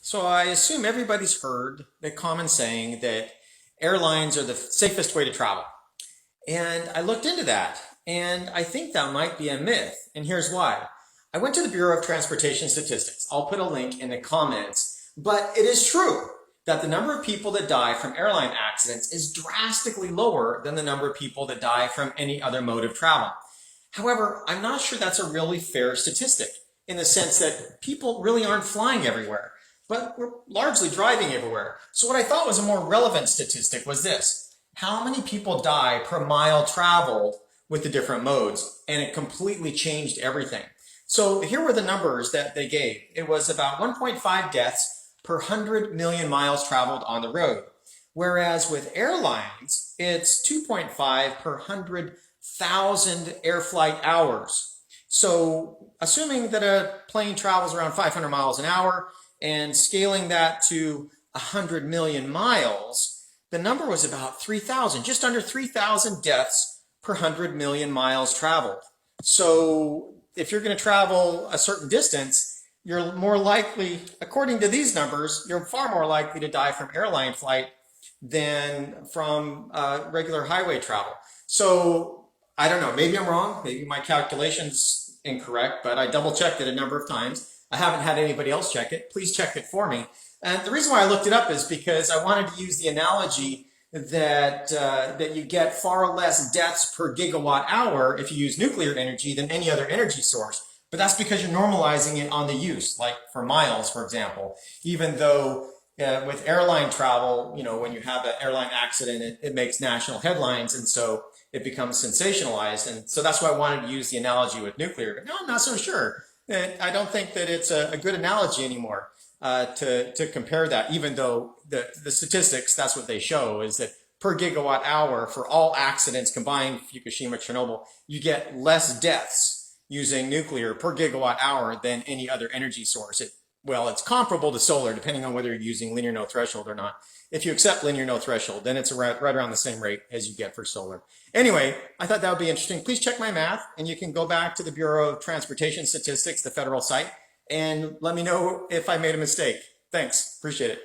So I assume everybody's heard the common saying that airlines are the safest way to travel. And I looked into that, and I think that might be a myth. And here's why. I went to the Bureau of Transportation Statistics. I'll put a link in the comments. But it is true that the number of people that die from airline accidents is drastically lower than the number of people that die from any other mode of travel. However, I'm not sure that's a really fair statistic in the sense that people really aren't flying everywhere, but we're largely driving everywhere. So what I thought was a more relevant statistic was this: how many people die per mile traveled with the different modes? And it completely changed everything. So here were the numbers that they gave. It was about 1.5 deaths per 100 million miles traveled on the road. Whereas with airlines, it's 2.5 per 100,000 air flight hours. So assuming that a plane travels around 500 miles an hour and scaling that to 100 million miles, the number was about 3,000, just under 3,000 deaths per 100 million miles traveled. So if you're going to travel a certain distance, you're more likely, according to these numbers, you're far more likely to die from airline flight than from regular highway travel. So I don't know, maybe I'm wrong, maybe my calculation's incorrect, but I double checked it a number of times. I haven't had anybody else check it. Please check it for me. And the reason why I looked it up is because I wanted to use the analogy that you get far less deaths per gigawatt hour if you use nuclear energy than any other energy source. But that's because you're normalizing it on the use, like for miles, for example. Even though with airline travel, when you have an airline accident, it makes national headlines, and so it becomes sensationalized. And so that's why I wanted to use the analogy with nuclear. But no, I'm not so sure. I don't think that it's a good analogy anymore to compare that, even though the statistics, that's what they show, is that per gigawatt hour for all accidents combined, Fukushima, Chernobyl, you get less deaths using nuclear per gigawatt hour than any other energy source. It's comparable to solar, depending on whether you're using linear no threshold or not. If you accept linear no threshold, then it's right around the same rate as you get for solar. Anyway, I thought that would be interesting. Please check my math, and you can go back to the Bureau of Transportation Statistics, the federal site, and let me know if I made a mistake. Thanks. Appreciate it.